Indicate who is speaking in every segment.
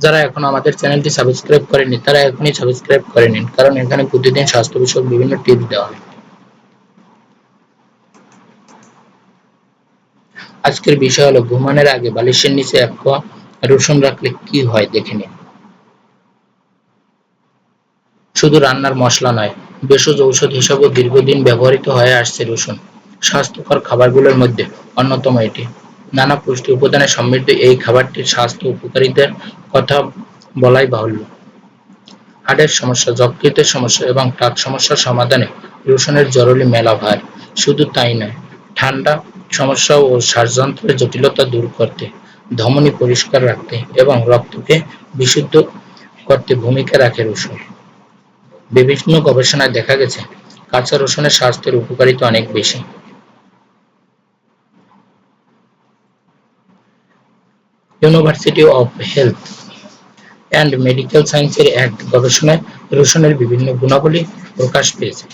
Speaker 1: যারা এখনো আমাদের চ্যানেলটি সাবস্ক্রাইব করেননি তারা এখনই সাবস্ক্রাইব করে নিন, কারণ এখানে প্রতিদিন স্বাস্থ্য বিষয়ক বিভিন্ন টিপস দেওয়া হয়। আজকের বিষয় হলো ঘুমানোর আগে বালিশের নিচে 1 কোয়া রসুন রাখলে কি হয় দেখে নিন। শুধু রান্নার মশলা নয়, ভেষজ ঔষধ হিসেবেও দীর্ঘদিন ব্যবহৃত হয়ে আসছে রসুন। স্বাস্থ্যকর খাবারগুলোর মধ্যে অন্যতম এটি। নানা পুষ্টি উপাদানে সমৃদ্ধ এই খাবারটির স্বাস্থ্য উপকারিতার কথা বলাই বাহুল্য। হার্টের সমস্যা, যকৃতের সমস্যা এবং টাক সমস্যার সমাধানে রসুনের জরুরি মেলা ভার। শুধু তাই নয়, ঠান্ডা সমস্যা ও শ্বাসযন্ত্রের জটিলতা দূর করতে, ধমনী পরিষ্কার রাখতে এবং রক্তকে বিশুদ্ধ করতে ভূমিকা রাখে রসুন। বিভিন্ন গবেষণায় দেখা গেছে কাঁচা রসুনের স্বাস্থ্যের উপকারিতা অনেক বেশি। University of health and medical সায়েন্সের এক গবেষণায় রসুনের বিভিন্ন গুণাবলী প্রকাশ পেয়েছে।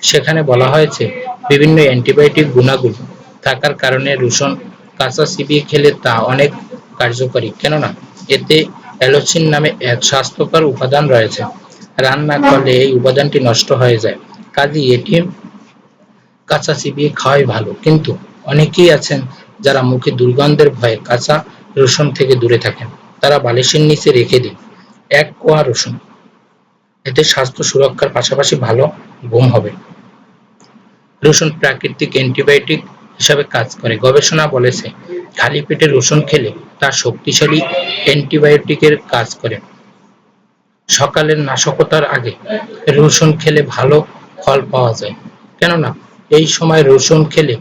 Speaker 1: সেখানে বলা হয়েছে বিভিন্ন অ্যান্টিবায়োটিক গুণাগুণ থাকার কারণে রসুন কাঁচা চিবিয়ে খেলে তা অনেক কার্যকরী, কেননা এতে অ্যালোসিন নামে এক স্বাস্থ্যকর উপাদান রয়েছে। রান্না করলে এই উপাদানটি নষ্ট হয়ে যায়, কাজেই এটি কাঁচা চিবিয়ে খাওয়াই ভালো। কিন্তু অনেকেই আছেন যারা মুখে দুর্গন্ধের ভয়ে কাঁচা রসুন থেকে দূরে থাকেন। তারা বালিশের নিচে রেখে দিন 1 কোয়া রসুন। এতে স্বাস্থ্য সুরক্ষার পাশাপাশি ভালো ঘুম হবে। রসুন প্রাকৃতিক অ্যান্টিবায়োটিক হিসাবে কাজ করে। গবেষণা বলেছে খালি পেটে রসুন খেলে তা শক্তিশালী অ্যান্টিবায়োটিকের কাজ করে। সকালের নাশকতার আগে রসুন খেলে ভালো ফল পাওয়া যায়, কেননা এই সময় রসুন খেলে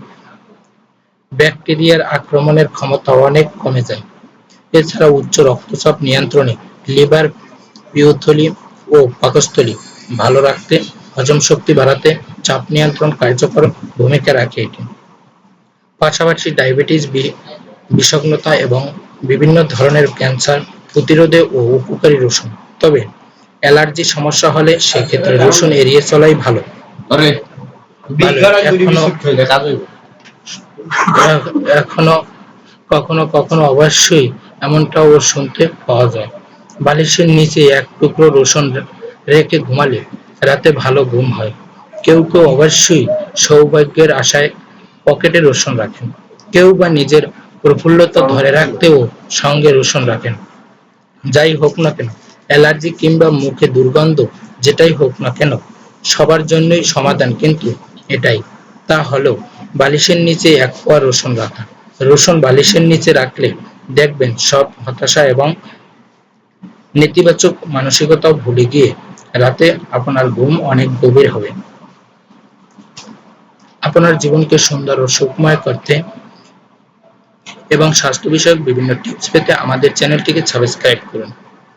Speaker 1: ব্যাকটেরিয়ার আক্রমণের ক্ষমতা অনেক কমে যায়। এছাড়া উচ্চ রক্তচাপ নিয়ন্ত্রণে, লিভার, পিত্তথলি ও পাকস্থলী ভালো রাখতে, হজম শক্তি বাড়াতে, চাপ নিয়ন্ত্রণ কার্যকর ভূমিকা রাখে এটি। পাশাপাশি ডায়াবেটিস, বিষগ্নতা এবং বিভিন্ন ধরনের ক্যান্সার প্রতিরোধে ও উপকারী রসুন। তবে অ্যালার্জি সমস্যা হলে সেক্ষেত্রে রসুন এড়িয়ে চলাই ভালো। এখনো কখনো কখনো অবশ্যই এমনটাও শুনতে পাওয়া যায়, বালিশের নিচে 1 টুকরো রসুন রেখে ঘুমালে রাতে ভালো ঘুম হয়। কেউ কেউ অবশ্যই সৌভাগ্যের আশায় পকেটে রসুন রাখেন। কেউ বা নিজের প্রফুল্লতা ধরে রাখতেও সঙ্গে রসুন রাখেন। যাই হোক না কেন, অ্যালার্জি কিংবা মুখে দুর্গন্ধ যেটাই হোক না কেন, সবার জন্যই সমাধান কিন্তু এটাই, তা হলো বালিশের নিচে 1 কোয়া রসুন রাখা। রসুন বালিশের নিচে রাখলে দেখবেন সব হতাশা এবং নেতিবাচক মানসিকতাও ভুলে গিয়ে রাতে আপনার ঘুম অনেক গভীর হবে। আপনার জীবনকে সুন্দর ও সুখময় করতে এবং স্বাস্থ্য বিষয়ক বিভিন্ন টিপস পেতে আমাদের চ্যানেলটিকে সাবস্ক্রাইব করুন।